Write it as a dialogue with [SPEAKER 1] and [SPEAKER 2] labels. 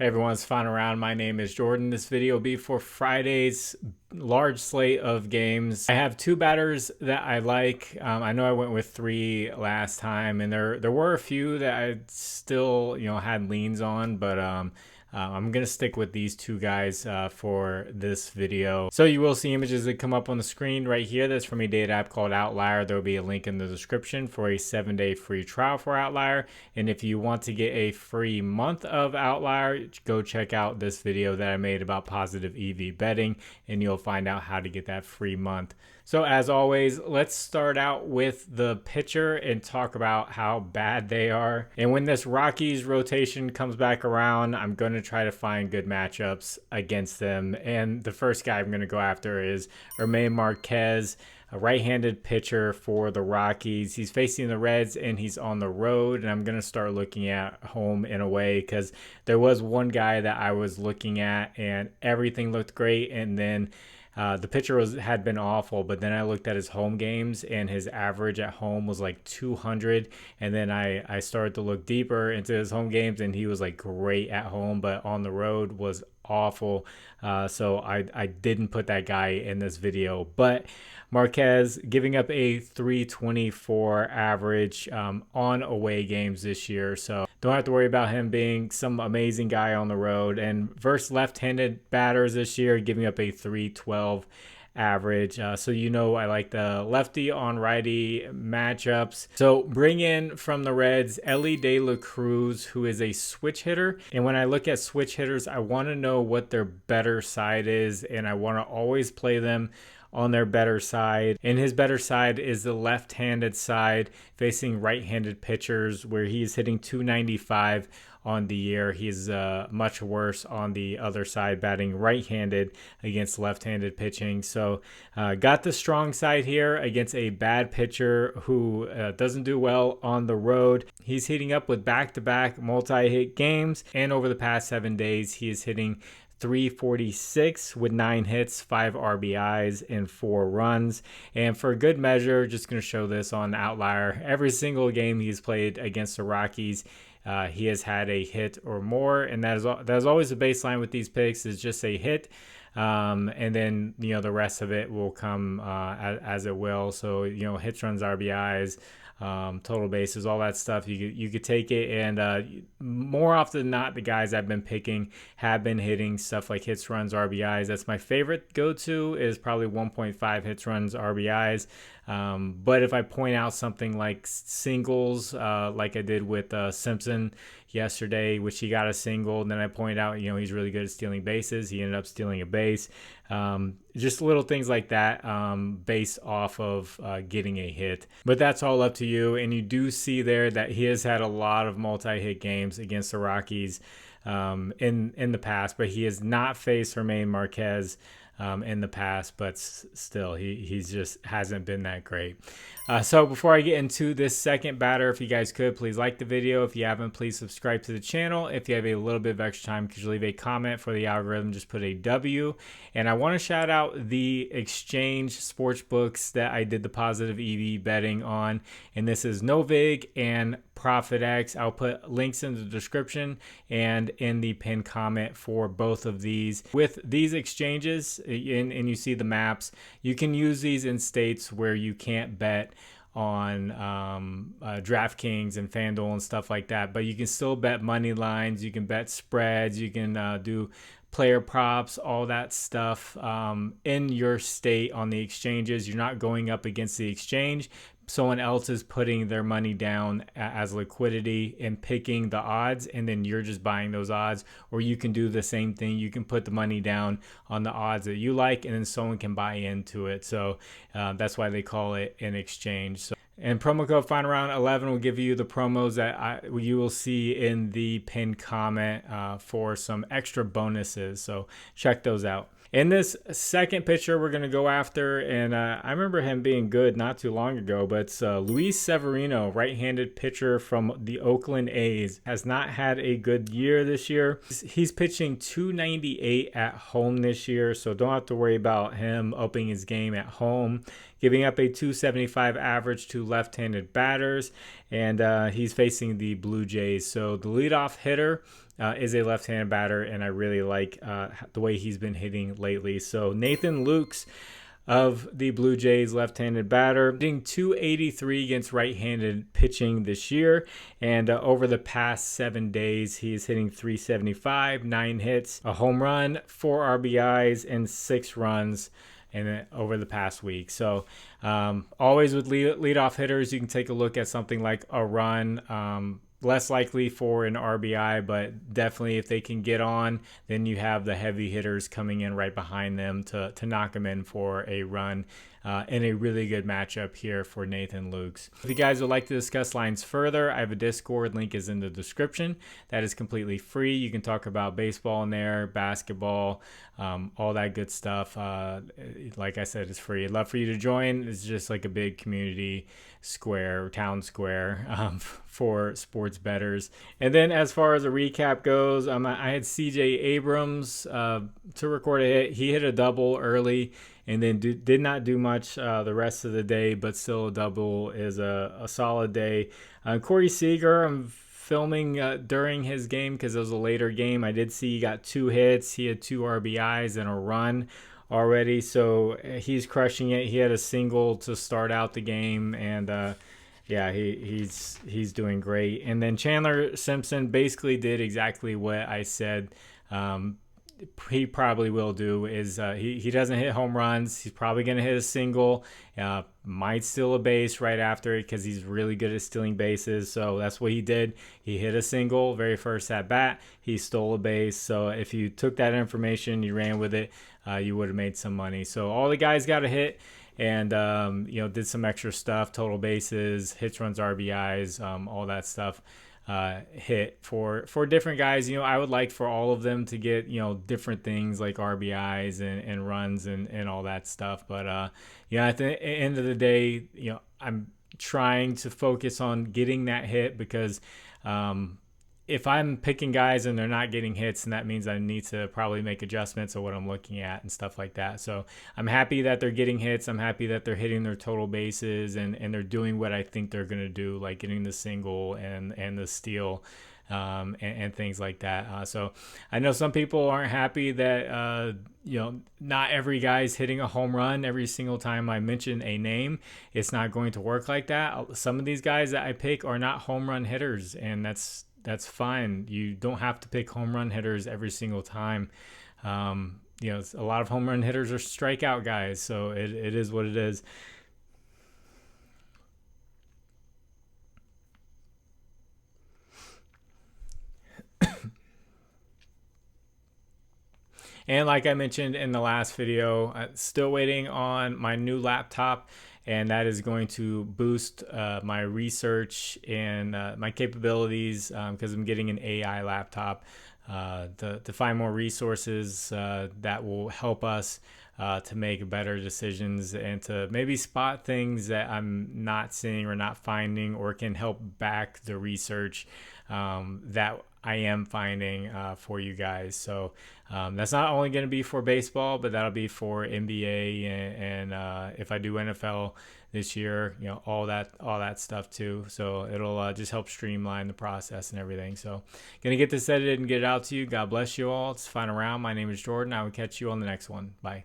[SPEAKER 1] Hey everyone, it's Fun Around. My name is Jordan. This video will be for Friday's large slate of games. I have two batters that I like. I know I went with three last time, and there were a few that I still had leans on, but I'm gonna stick with these two guys for this video. So you will see images that come up on the screen right here. That's from a data app called Outlier. There will be a link in the description for a 7-day free trial for Outlier. And if you want to get a free month of Outlier, go check out this video that I made about positive EV betting, and you'll find out how to get that free month. So as always, let's start out with the pitcher and talk about how bad they are. And when this Rockies rotation comes back around, I'm going to try to find good matchups against them. And the first guy I'm going to go after is Herman Marquez, a right-handed pitcher for the Rockies. He's facing the Reds and he's on the road, and I'm going to start looking at home and away because there was one guy that I was looking at and everything looked great, and then the pitcher had been awful, but then I looked at his home games and his average at home was like 200. And then I started to look deeper into his home games, and he was like great at home, but on the road was awful. So I didn't put that guy in this video. But Marquez giving up a 324 average on away games this year. So don't have to worry about him being some amazing guy on the road. And versus left-handed batters this year, giving up a 312 average. So I like the lefty on righty matchups. So bring in from the Reds Elly de La Cruz, who is a switch hitter. And when I look at switch hitters, I want to know what their better side is, and I want to always play them on their better side. And his better side is the left-handed side facing right-handed pitchers, where he's hitting 295 on the year. He's much worse on the other side, batting right-handed against left-handed pitching. So got the strong side here against a bad pitcher who doesn't do well on the road. He's heating up with back-to-back multi-hit games, and over the past 7 days, he is hitting 346 with 9 hits, 5 RBIs, and 4 runs. And for good measure, just going to show this on Outlier, every single game he's played against the Rockies, he has had a hit or more, and that is always the baseline with these picks, is just a hit. And then the rest of it will come as it will. So hits, runs, RBIs, total bases, all that stuff. You could take it, and more often than not, the guys I've been picking have been hitting stuff like hits, runs, RBIs. That's my favorite go-to, is probably 1.5 hits, runs, RBIs. But if I point out something like singles, like I did with Simpson yesterday, which he got a single, and then I point out, he's really good at stealing bases. He ended up stealing a base. Just little things like that, based off of getting a hit. But that's all up to you. And you do see there that he has had a lot of multi-hit games against the Rockies in the past, but he has not faced Herman Marquez in the past, but still he's just hasn't been that great. So before I get into this second batter, if you guys could please like the video. If you haven't, please subscribe to the channel. If you have a little bit of extra time, could you leave a comment for the algorithm? Just put a W. And I want to shout out the exchange sportsbooks that I did the positive EV betting on, and this is Novig and ProphetX. I'll put links in the description and in the pinned comment for both of these. With these exchanges, and you see the maps, you can use these in states where you can't bet on DraftKings and Fanduel and stuff like that, but you can still bet money lines, you can bet spreads, you can do player props, all that stuff in your state on the exchanges. You're not going up against the exchange. Someone else is putting their money down as liquidity and picking the odds, and then you're just buying those odds. Or you can do the same thing. You can put the money down on the odds that you like, and then someone can buy into it. So that's why they call it an exchange. So, and promo code FINDAROUND11 will give you the promos that you will see in the pinned comment for some extra bonuses. So check those out. In this second pitcher we're going to go after, and I remember him being good not too long ago, but it's Luis Severino, right-handed pitcher from the Oakland A's. Has not had a good year this year. He's pitching 298 at home this year, so don't have to worry about him upping his game at home. Giving up a 275 average to left-handed batters, and he's facing the Blue Jays. So the leadoff hitter is a left-handed batter, and I really like the way he's been hitting lately. So Nathan Lukes of the Blue Jays, left-handed batter, hitting 283 against right-handed pitching this year, and over the past 7 days he is hitting 375, 9 hits, a home run, 4 RBIs, and 6 runs and over the past week. So always with leadoff hitters, you can take a look at something like a run. Less likely for an RBI, but definitely if they can get on, then you have the heavy hitters coming in right behind them to knock them in for a run. And a really good matchup here for Nathan Lukes. If you guys would like to discuss lines further, I have a Discord. Link is in the description. That is completely free. You can talk about baseball in there, basketball, all that good stuff. Like I said, it's free. I'd love for you to join. It's just like a big community square, town square for sports bettors. And then as far as a recap goes, I had CJ Abrams to record a hit. He hit a double early and then did not do much the rest of the day, but still a double is a solid day. Corey Seager, I'm filming during his game because it was a later game. I did see he got 2 hits. He had 2 RBIs and a run already, so he's crushing it. He had a single to start out the game, and yeah, he's doing great. And then Chandler Simpson basically did exactly what I said he probably will do. Is he doesn't hit home runs. He's probably going to hit a single, might steal a base right after it because he's really good at stealing bases. So that's what he did. He hit a single very first at bat. He stole a base. So if you took that information, you ran with it, you would have made some money. So all the guys got a hit and did some extra stuff, total bases, hits, runs, RBIs, all that stuff. Hit for different guys. I would like for all of them to get different things like RBIs and runs and all that stuff, but at the end of the day, I'm trying to focus on getting that hit because if I'm picking guys and they're not getting hits, and that means I need to probably make adjustments of what I'm looking at and stuff like that. So I'm happy that they're getting hits. I'm happy that they're hitting their total bases and they're doing what I think they're going to do, like getting the single and the steal and things like that. So I know some people aren't happy that, not every guy's hitting a home run every single time I mention a name. It's not going to work like that. Some of these guys that I pick are not home run hitters, and that's fine. You don't have to pick home run hitters every single time. A lot of home run hitters are strikeout guys, so it is what it is. And like I mentioned in the last video, still waiting on my new laptop, and that is going to boost my research and my capabilities because I'm getting an AI laptop to find more resources that will help us to make better decisions and to maybe spot things that I'm not seeing or not finding, or can help back the research that I am finding for you guys. So that's not only going to be for baseball, but that'll be for NBA and if I do NFL this year, all that stuff too. So it'll just help streamline the process and everything. So gonna get this edited and get it out to you. God bless you all. It's the final round. My name is Jordan. I will catch you on the next one. Bye.